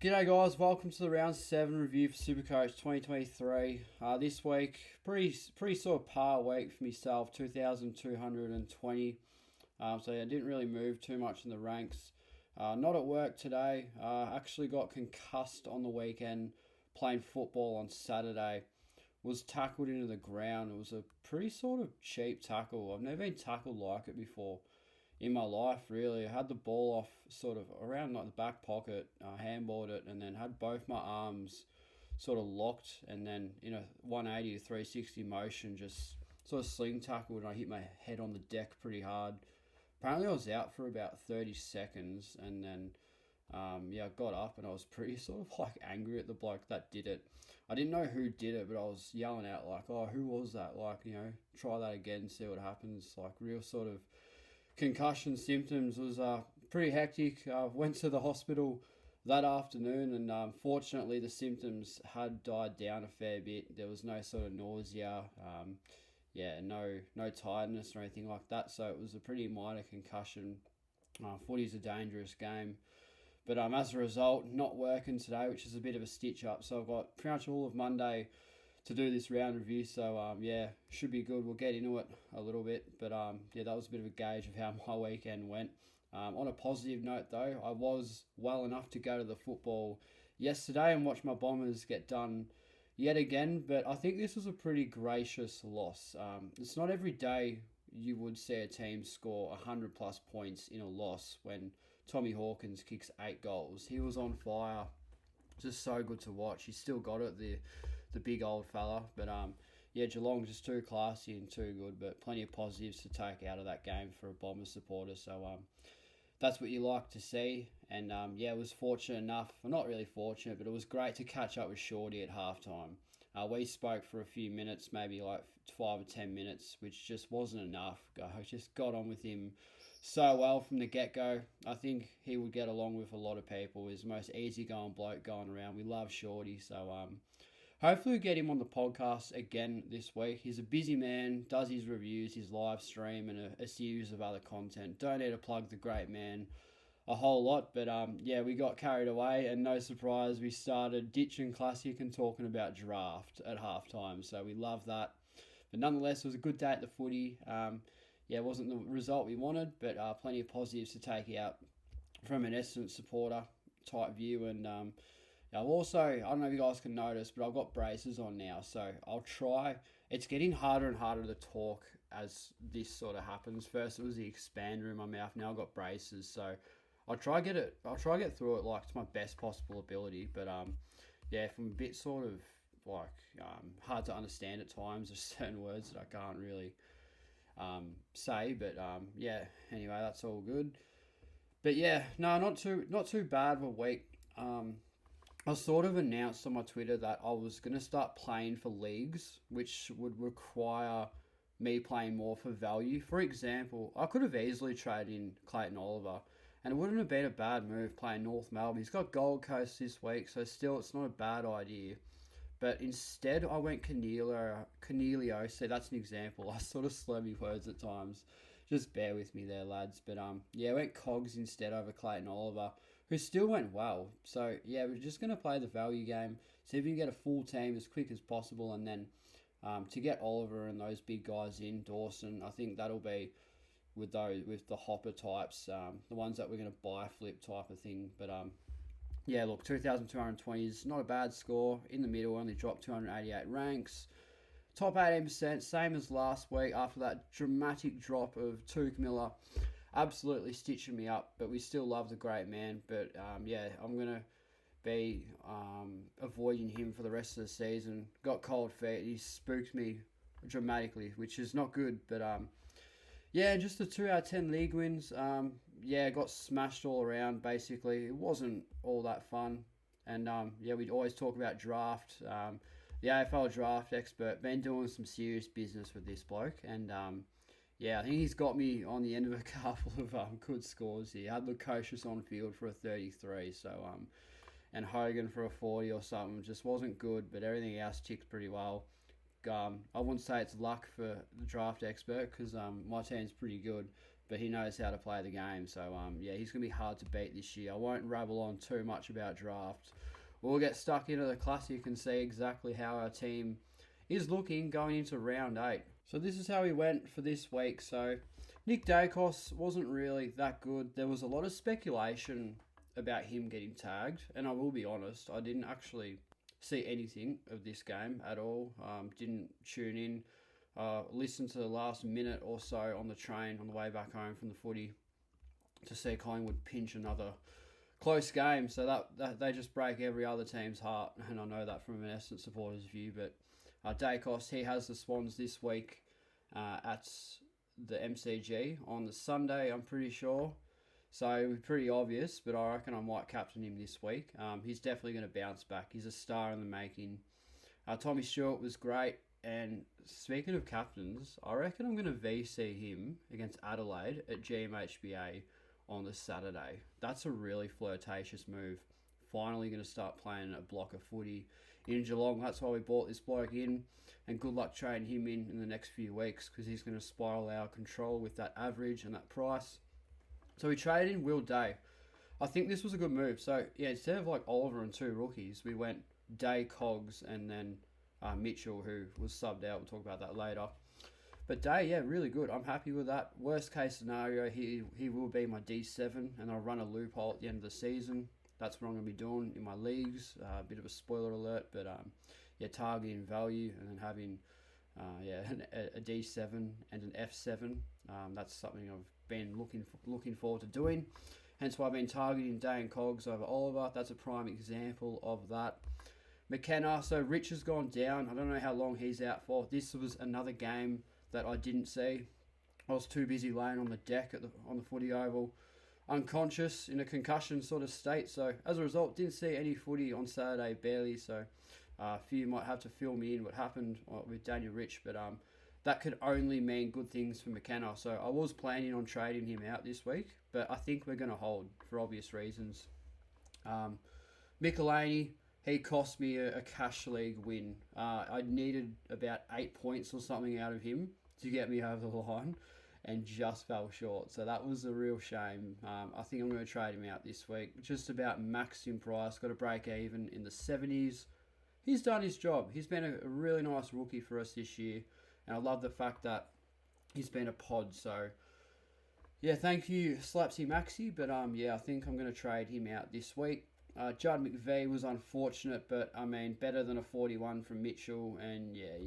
G'day guys, welcome to the round 7 review for SuperCoach 2023. This week, pretty sort of par week for myself, 2,220. So I didn't really move too much in the ranks. Not at work today. Actually got concussed on the weekend playing football on Saturday. Was tackled into the ground. It was a pretty sort of cheap tackle. I've never been tackled like it before in my life, really. I had the ball off sort of around like the back pocket, handballed it, and then had both my arms sort of locked, and then in a 180 to 360 motion, just sort of sling tackled, and I hit my head on the deck pretty hard. Apparently I was out for about 30 seconds, and then I got up and I was pretty sort of like angry at the bloke that did it. I didn't know who did it, but I was yelling out like, oh, who was that? Like, try that again, see what happens. Like real sort of concussion symptoms. Was pretty hectic. Went to the hospital that afternoon, and fortunately the symptoms had died down a fair bit. There was no sort of nausea, no tiredness or anything like that, so it was a pretty minor concussion. Footy's a dangerous game, but as a result, not working today, which is a bit of a stitch up. So I've got pretty much all of Monday to do this round review, so should be good. We'll get into it a little bit, but that was a bit of a gauge of how my weekend went. On a positive note though, I was well enough to go to the football yesterday and watch my Bombers get done yet again, but I think this was a pretty gracious loss. It's not every day you would see a team score 100 plus points in a loss when Tommy Hawkins kicks 8 goals. He was on fire. Just so good to watch. He's still got it, the big old fella. But Geelong just too classy and too good. But plenty of positives to take out of that game for a Bombers supporter. So that's what you like to see. And it was fortunate enough. Well, not really fortunate, but it was great to catch up with Shorty at halftime. We spoke for a few minutes, maybe like 5 or 10 minutes, which just wasn't enough. I just got on with him so well from the get-go. I think he would get along with a lot of people. He's the most easygoing bloke going around. We love Shorty, so hopefully we'll get him on the podcast again this week. He's a busy man, does his reviews, his live stream, and a series of other content. Don't need to plug the great man a whole lot, but we got carried away, and no surprise, we started ditching classic and talking about draft at halftime, so we love that. But nonetheless, it was a good day at the footy. It wasn't the result we wanted, but plenty of positives to take out from an Essence supporter type view. And I've also, I don't know if you guys can notice, but I've got braces on now, so I'll try. It's getting harder and harder to talk as this sort of happens. First it was the expander in my mouth, now I've got braces, so I'll try get through it like to my best possible ability. But if I'm a bit sort of like hard to understand at times, there's certain words that I can't really say. But anyway, that's all good. But not too bad of a week. I sort of announced on my Twitter that I was going to start playing for leagues, which would require me playing more for value. For example, I could have easily traded in Clayton Oliver, and it wouldn't have been a bad move playing North Melbourne. He's got Gold Coast this week, so still it's not a bad idea. But instead, I went Cornelio. So that's an example. I sort of slur my words at times. Just bear with me there, lads. But I went Cogs instead over Clayton Oliver, who still went well. So we're just going to play the value game. See if we can get a full team as quick as possible, and then to get Oliver and those big guys in, Dawson, I think that'll be with the hopper types, the ones that we're going to buy flip type of thing. But 2,220 is not a bad score. In the middle, only dropped 288 ranks. Top 18%, same as last week after that dramatic drop of Tuke Miller. Absolutely stitching me up, but we still love the great man. But I'm going to be avoiding him for the rest of the season. Got cold feet. He spooked me dramatically, which is not good. But just the 2 out of 10 league wins. Got smashed all around, basically. It wasn't all that fun. And we'd always talk about draft. The AFL draft expert, been doing some serious business with this bloke. And I think he's got me on the end of a couple of good scores here. I had Lukosius on field for a 33, so and Hogan for a 40 or something. Just wasn't good, but everything else ticked pretty well. I wouldn't say it's luck for the draft expert because my team's pretty good, but he knows how to play the game. So, yeah, he's going to be hard to beat this year. I won't rabble on too much about draft. We'll get stuck into the Classic and see exactly how our team is looking going into round 8. So this is how we went for this week. So Nick Dacos wasn't really that good. There was a lot of speculation about him getting tagged, and I will be honest, I didn't actually see anything of this game at all. Didn't tune in. Listened to the last minute or so on the train on the way back home from the footy to see Collingwood pinch another close game. So that they just break every other team's heart, and I know that from an Essendon supporter's view. But Dacos, he has the Swans this week at the MCG on the Sunday, I'm pretty sure. So it was pretty obvious, but I reckon I might captain him this week. He's definitely going to bounce back. He's a star in the making. Tommy Stewart was great. And speaking of captains, I reckon I'm going to VC him against Adelaide at GMHBA on the Saturday. That's a really flirtatious move. Finally going to start playing a block of footy in Geelong. That's why we brought this bloke in. And good luck trading him in the next few weeks, because he's going to spiral our control with that average and that price. So we traded in Will Day. I think this was a good move. So, yeah, instead of like Oliver and 2 rookies, we went Day, Cogs, and then Mitchell, who was subbed out. We'll talk about that later. But Day, yeah, really good. I'm happy with that. Worst case scenario, he will be my D7, and I'll run a loophole at the end of the season. That's what I'm going to be doing in my leagues. A bit of a spoiler alert, but yeah, targeting value and then having a D7 and an F7. That's something I've been looking forward to doing. Hence why I've been targeting Day and Cogs over Oliver. That's a prime example of that. McKenna, so Rich has gone down. I don't know how long he's out for. This was another game that I didn't see. I was too busy laying on the deck on the footy oval, unconscious in a concussion sort of state. So as a result, didn't see any footy on Saturday, barely. So a few might have to fill me in what happened with Daniel Rich, but that could only mean good things for McKenna. So I was planning on trading him out this week, but I think we're going to hold for obvious reasons. Michelini, he cost me a cash league win. I needed about 8 points or something out of him to get me over the line, and just fell short. So that was a real shame. I think I'm going to trade him out this week. Just about maxed in price. Got to break even in the 70s. He's done his job. He's been a really nice rookie for us this year. And I love the fact that he's been a pod. So, yeah, thank you, Slapsy Maxi. But, yeah, I think I'm going to trade him out this week. Judd McVeigh was unfortunate, but, I mean, better than a 41 from Mitchell. And, yeah,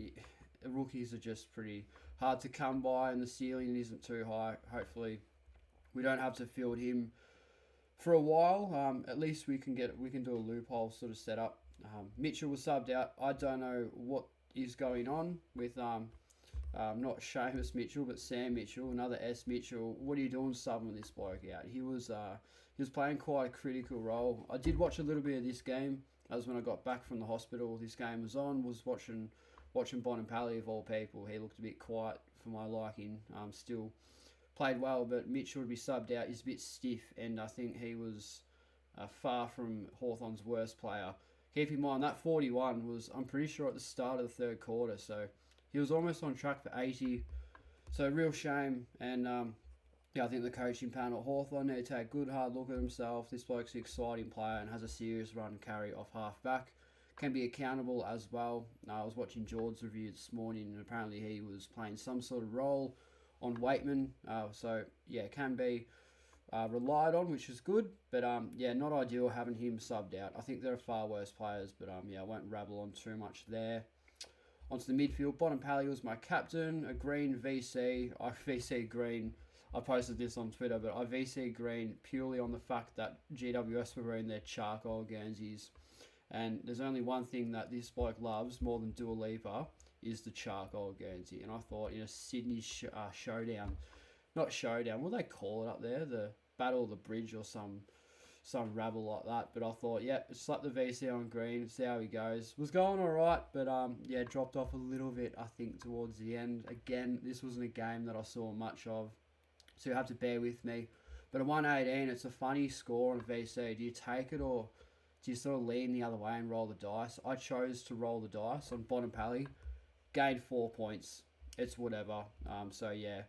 rookies are just pretty hard to come by, and the ceiling isn't too high. Hopefully, we don't have to field him for a while. At least we can do a loophole sort of setup. Mitchell was subbed out. I don't know what is going on with not Seamus Mitchell, but Sam Mitchell, another S Mitchell. What are you doing subbing this bloke out? He was playing quite a critical role. I did watch a little bit of this game. That was when I got back from the hospital. This game was on. Was watching Bonampally of all people. He looked a bit quiet for my liking. Still played well, but Mitchell would be subbed out. He's a bit stiff, and I think he was far from Hawthorn's worst player. Keep in mind, that 41 was, I'm pretty sure, at the start of the third quarter, so he was almost on track for 80. So, real shame, and yeah, I think the coaching panel, Hawthorn, need to take a good hard look at himself. This bloke's an exciting player and has a serious run carry off half-back. Can be accountable as well. I was watching George's review this morning, and apparently he was playing some sort of role on Waitman. So, yeah, can be relied on, which is good. But, yeah, not ideal having him subbed out. I think there are far worse players, but, yeah, I won't rabble on too much there. Onto the midfield. Bonampally was my captain. A green VC. I VC green. I posted this on Twitter, but I VC green purely on the fact that GWS were wearing their charcoal Guernseys. And there's only one thing that this bloke loves more than Dua Lipa is the charcoal Guernsey. And I thought in a Sydney showdown, not showdown, what do they call it up there? The Battle of the Bridge or some rabble like that. But I thought, yeah, slap the VC on green, see how he goes. Was going all right, but yeah, dropped off a little bit, I think, towards the end. Again, this wasn't a game that I saw much of, so you have to bear with me. But at 118, it's a funny score on VC. Do you take it, or do you sort of lean the other way and roll the dice? I chose to roll the dice on Bonampally. Gained 4 points. It's whatever. So, yeah,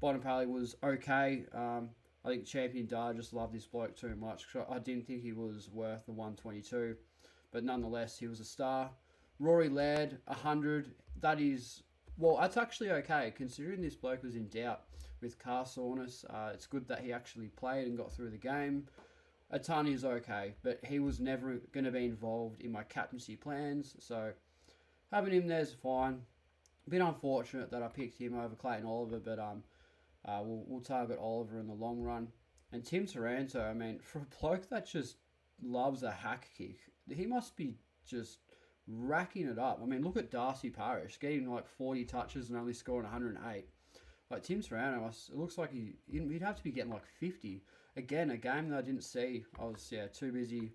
Bonampally was okay. I think Champion Dar just loved this bloke too much. I didn't think he was worth the 122, but nonetheless, he was a star. Rory Laird, 100. That is, well, that's actually okay, considering this bloke was in doubt with car soreness. It's good that he actually played and got through the game. A ton is okay, but he was never going to be involved in my captaincy plans, so having him there is fine. A bit unfortunate that I picked him over Clayton Oliver, but we'll target Oliver in the long run. And Tim Taranto, I mean, for a bloke that just loves a hack kick, he must be just racking it up. I mean, look at Darcy Parish, getting like 40 touches and only scoring 108. Like Tim Taranto, it looks like he'd have to be getting like 50. Again, a game that I didn't see. I was too busy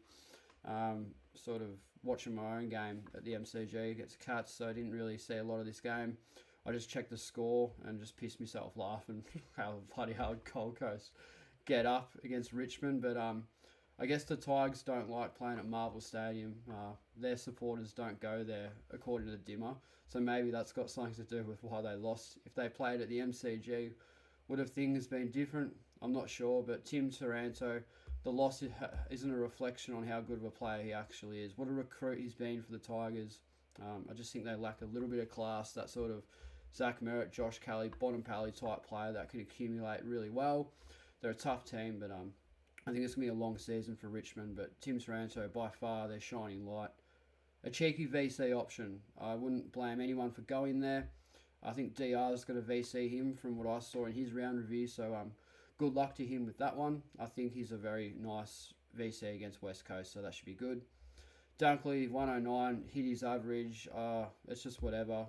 sort of watching my own game at the MCG against Cats, so I didn't really see a lot of this game. I just checked the score and just pissed myself laughing how bloody hard Gold Coast get up against Richmond. But I guess the Tigers don't like playing at Marvel Stadium. Their supporters don't go there, according to the Dimmer. So maybe that's got something to do with why they lost. If they played at the MCG, would have things been different? I'm not sure. But Tim Taranto, the loss isn't a reflection on how good of a player he actually is. What a recruit he's been for the Tigers. I just think they lack a little bit of class, that sort of Zach Merritt, Josh Kelly, Bonampally type player that can accumulate really well. They're a tough team, but I think it's going to be a long season for Richmond. But Tim Taranto, by far, their shining light. A cheeky VC option. I wouldn't blame anyone for going there. I think DR's going to VC him from what I saw in his round review, so good luck to him with that one. I think he's a very nice VC against West Coast, so that should be good. Dunkley, 109, hit his average. It's just whatever.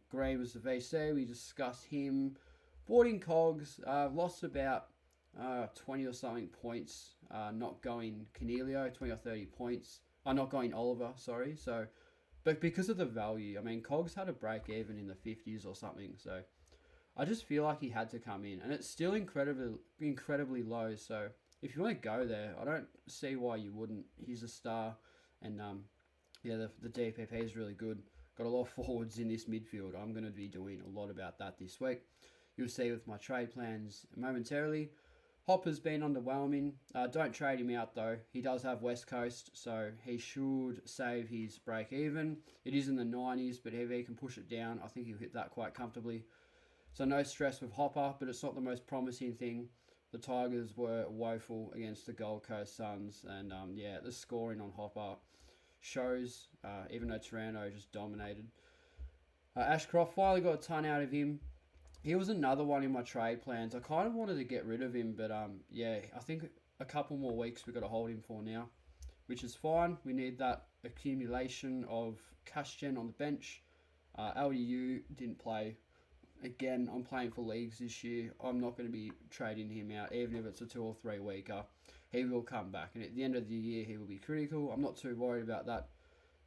Green was the VC. We discussed him. Bought in Cogs. Lost about 20 or something points. Not going Cornelio, 20 or 30 points. Not going Oliver, sorry. So, but because of the value, I mean, Cogs had a break even in the 50s or something. So, I just feel like he had to come in. And it's still incredibly low. So, if you want to go there, I don't see why you wouldn't. He's a star. And the DPP is really good. Got a lot of forwards in this midfield. I'm going to be doing a lot about that this week. You'll see with my trade plans momentarily. Hopper's been underwhelming. Don't trade him out though. He does have West Coast, so he should save his break even. It is in the 90s, but if he can push it down, I think he'll hit that quite comfortably. So no stress with Hopper, but it's not the most promising thing. The Tigers were woeful against the Gold Coast Suns, and the scoring on Hopper shows, even though Taranto just dominated. Ashcroft finally got a ton out of him. He was another one in my trade plans. I kind of wanted to get rid of him, but I think a couple more weeks we've got to hold him for now, which is fine. We need that accumulation of cash gen on the bench. LDU didn't play. Again, I'm playing for leagues this year. I'm not going to be trading him out, even if it's a 2 or 3 weeker. He will come back, and at the end of the year, he will be critical. I'm not too worried about that,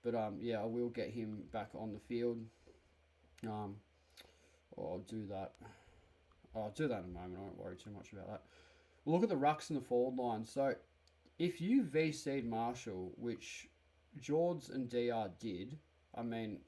but I will get him back on the field. I'll do that. I'll do that in a moment. I won't worry too much about that. We'll look at the rucks and the forward line. So, if you VC'd Marshall, which George and DR did, I mean,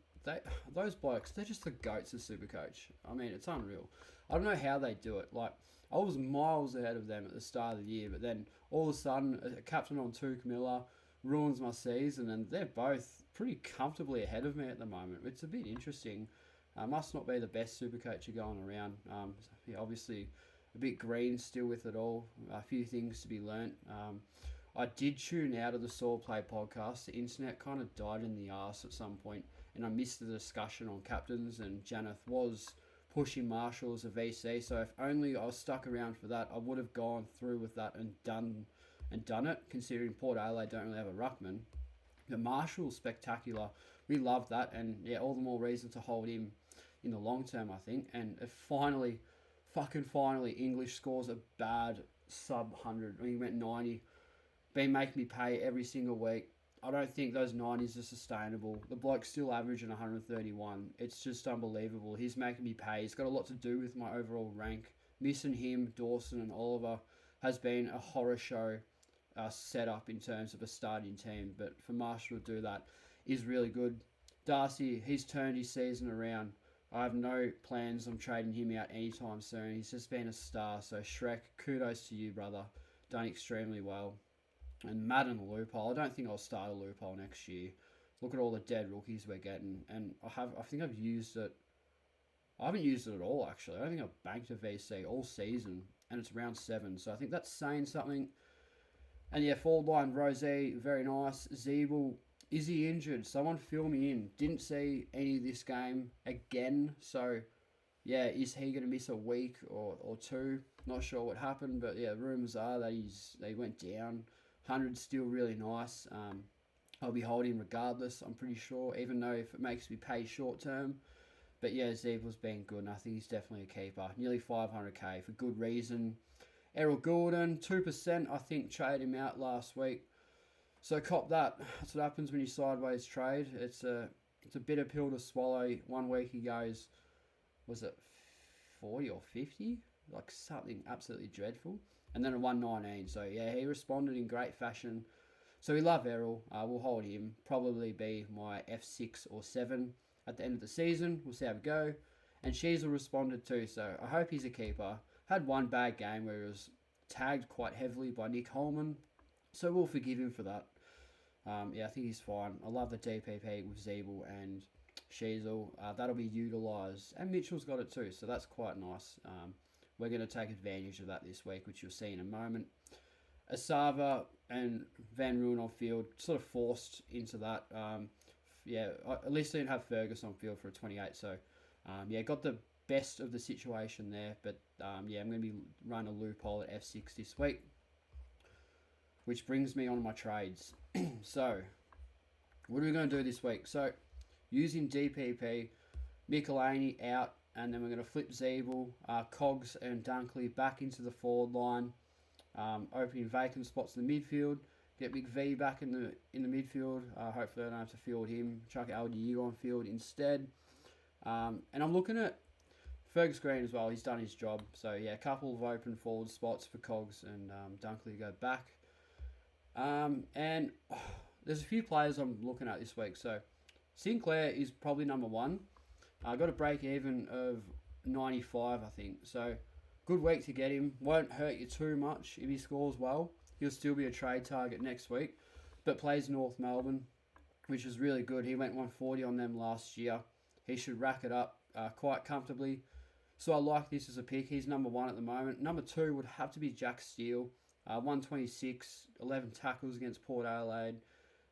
those blokes, they're just the goats of SuperCoach. I mean, it's unreal. I don't know how they do it. Like, I was miles ahead of them at the start of the year, but then all of a sudden, a captain on Tuke Miller ruins my season, and they're both pretty comfortably ahead of me at the moment. It's a bit interesting. Must not be the best SuperCoacher going around. Obviously, a bit green still with it all. A few things to be learnt. I did tune out of the Saw Play podcast. The internet kind of died in the arse at some point, and I missed the discussion on captains, and Janeth was pushing Marshall as a VC, so if only I was stuck around for that, I would have gone through with that and done it, considering Port Adelaide don't really have a ruckman. But Marshall's spectacular. We love that, and all the more reason to hold him in the long term, I think. And finally, English scores a bad sub 100. I mean, he went 90. Been making me pay every single week. I don't think those 90s are sustainable. The bloke's still averaging 131. It's just unbelievable. He's making me pay. He's got a lot to do with my overall rank. Missing him, Dawson and Oliver has been a horror show setup in terms of a starting team. But for Marshall to do that is really good. Darcy, he's turned his season around. I have no plans on trading him out anytime soon. He's just been a star. So Shrek, kudos to you, brother. Done extremely well. And Madden loophole. I don't think I'll start a loophole next year. Look at all the dead rookies we're getting, and I think I've used it. I haven't used it at all actually. I don't think I've banked a VC all season, and it's round 7. So I think that's saying something. And yeah, forward line Rosie, very nice. Zeeble, is he injured? Someone fill me in. Didn't see any of this game again. So yeah, is he going to miss a week or two? Not sure what happened, but yeah, rumours are that they went down. 100's still really nice. I'll be holding regardless, I'm pretty sure, even though if it makes me pay short term. But yeah, Zeeble's been good, and I think he's definitely a keeper. Nearly 500k for good reason. Errol Gordon, 2%, I think, traded him out last week. So cop that. That's what happens when you sideways trade. It's a bitter pill to swallow. 1 week he goes, was it 40 or 50? Like something absolutely dreadful. And then a 119. So yeah, he responded in great fashion. So we love Errol. We'll hold him. Probably be my F6 or 7 at the end of the season. We'll see how we go. And Sheasel responded too, so I hope he's a keeper. Had one bad game where he was tagged quite heavily by Nick Holman, so we'll forgive him for that. Yeah, I think he's fine. I love the DPP with Zeeble and Sheasel. That'll be utilised. And Mitchell's got it too, so that's quite nice. We're going to take advantage of that this week, which you'll see in a moment. Asava and Van Ruin on field, sort of forced into that. Yeah, at least I didn't have Fergus on field for a 28, so yeah, got the best of the situation there. But yeah, I'm going to be running a loophole at F6 this week, which brings me on to my trades. So, what are we going to do this week? So, using DPP, Michelini out, and then we're going to flip Zeeble, Cogs and Dunkley back into the forward line. Opening vacant spots in the midfield. Get Big V back in the midfield. Hopefully I don't have to field him. Chuck LDU on field instead. And I'm looking at Fergus Green as well. He's done his job. So yeah, a couple of open forward spots for Cogs and Dunkley to go back. And there's a few players I'm looking at this week. So Sinclair is probably number 1. I got a break even of 95, I think. So good week to get him. Won't hurt you too much if he scores well. He'll still be a trade target next week. But plays North Melbourne, which is really good. He went 140 on them last year. He should rack it up quite comfortably. So I like this as a pick. He's number 1 at the moment. Number 2 would have to be Jack Steele. 126, 11 tackles against Port Adelaide.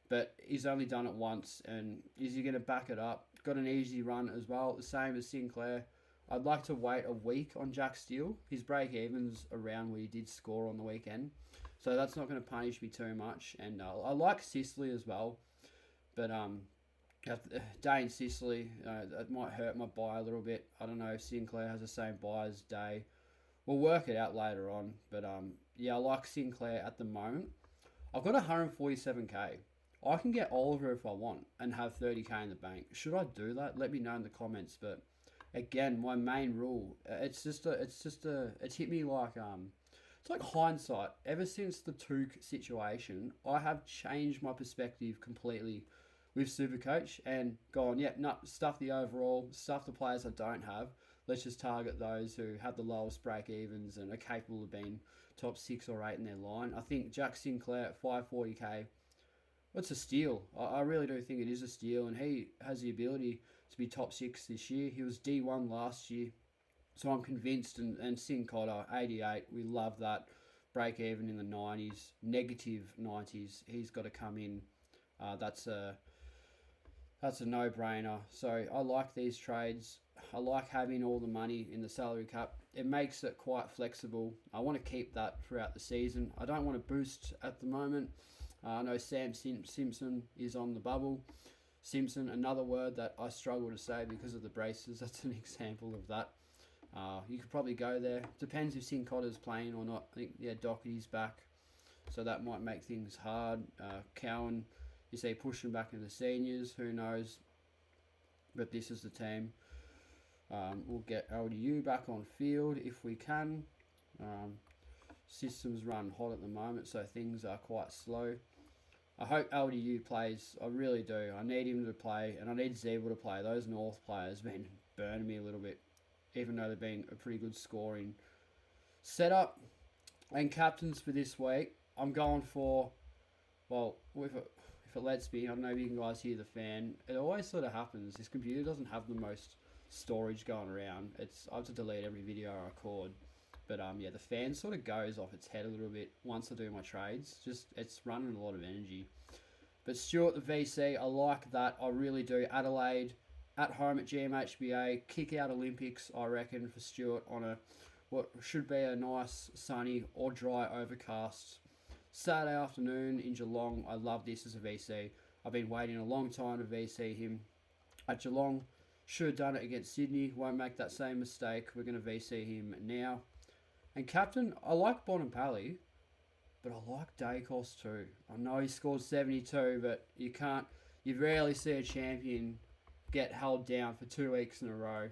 But he's only done it once. And is he going to back it up? Got an easy run as well. The same as Sinclair. I'd like to wait a week on Jack Steele. His break-even's around where he did score on the weekend. So that's not going to punish me too much. And I like Sicily as well. But Dane Sicily, that might hurt my buy a little bit. I don't know if Sinclair has the same buy as Day. We'll work it out later on. But yeah, I like Sinclair at the moment. I've got 147k. I can get Oliver if I want and have 30k in the bank. Should I do that? Let me know in the comments. But again, my main rule, it's hit me like it's like hindsight. Ever since the Took situation, I have changed my perspective completely with SuperCoach and gone, yeah, no, stuff the overall, stuff the players I don't have. Let's just target those who have the lowest break evens and are capable of being top 6 or 8 in their line. I think Jack Sinclair at 540k, it's a steal. I really do think it is a steal, and he has the ability to be top 6 this year. He was D1 last year, so I'm convinced. And Sin Cotter, 88, we love that. Break even in the 90s, negative 90s. He's got to come in. That's a no-brainer. So I like these trades. I like having all the money in the salary cap. It makes it quite flexible. I want to keep that throughout the season. I don't want to boost at the moment. I know Sam Simpson is on the bubble. Simpson, another word that I struggle to say because of the braces. That's an example of that. You could probably go there. Depends if Sincotter's playing or not. I think, yeah, Doherty's back. So that might make things hard. Cowan, you see, pushing back in the seniors. Who knows? But this is the team. We'll get LDU back on field if we can. Systems run hot at the moment, so things are quite slow. I hope LDU plays. I really do. I need him to play, and I need Zeeble to play. Those North players have been burning me a little bit, even though they've been a pretty good scoring setup. And captains for this week, I'm going for, well, if it lets me, I don't know if you guys hear the fan. It always sort of happens. This computer doesn't have the most storage going around. I have to delete every video I record. But yeah, the fan sort of goes off its head a little bit once I do my trades. It's running a lot of energy. But Stuart, the VC, I like that. I really do. Adelaide, at home at GMHBA, kick out Olympics, I reckon, for Stuart on what should be a nice sunny or dry overcast Saturday afternoon in Geelong. I love this as a VC. I've been waiting a long time to VC him at Geelong. Should have done it against Sydney. Won't make that same mistake. We're going to VC him now. And captain, I like Bonampally, but I like Dacos too. I know he scored 72, but you rarely see a champion get held down for 2 weeks in a row.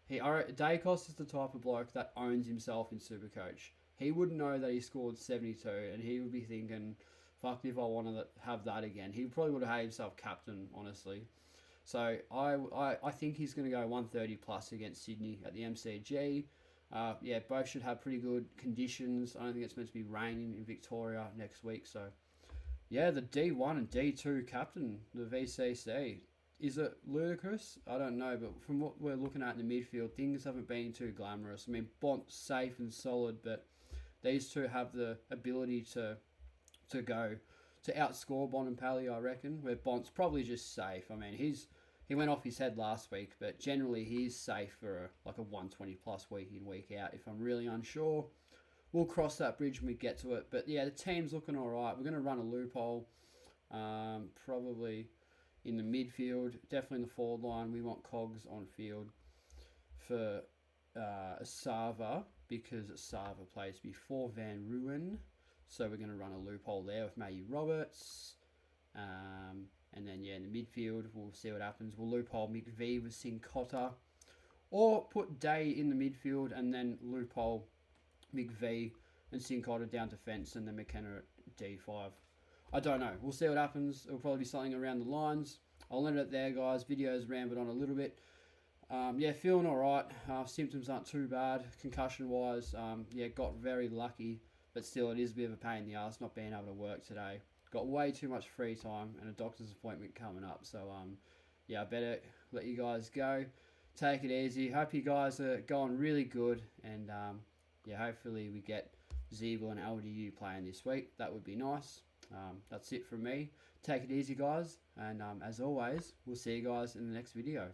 Dacos is the type of bloke that owns himself in SuperCoach. He wouldn't know that he scored 72, and he would be thinking, fuck, if I want to have that again. He probably would have had himself captain, honestly. So I think he's going to go 130 plus against Sydney at the MCG. Yeah, both should have pretty good conditions. I don't think it's meant to be raining in Victoria next week. So, yeah, the D1 and D2 captain, the VCC. Is it ludicrous? I don't know, but from what we're looking at in the midfield, things haven't been too glamorous. I mean, Bont's safe and solid, but these two have the ability to outscore Bonampally, I reckon, where Bont's probably just safe. I mean, he went off his head last week, but generally he's safe for a 120 plus week in, week out. If I'm really unsure, we'll cross that bridge when we get to it. But yeah, the team's looking all right. We're going to run a loophole, probably in the midfield, definitely in the forward line. We want Cogs on field for Sava, because Sava plays before Van Ruin. So we're going to run a loophole there with Matty Roberts. And then, yeah, in the midfield, we'll see what happens. We'll loophole McVee with Sincotta. Or put Day in the midfield and then loophole McVee and Sincotta down defence and then McKenna at D5. I don't know. We'll see what happens. It'll probably be something around the lines. I'll end it there, guys. Video's rambled on a little bit. Yeah, feeling all right. Symptoms aren't too bad. Concussion-wise, yeah, got very lucky. But still, it is a bit of a pain in the ass not being able to work today. Got way too much free time and a doctor's appointment coming up. So, yeah, I better let you guys go. Take it easy. Hope you guys are going really good. And, yeah, hopefully we get Zeeble and LDU playing this week. That would be nice. That's it from me. Take it easy, guys. And as always, we'll see you guys in the next video.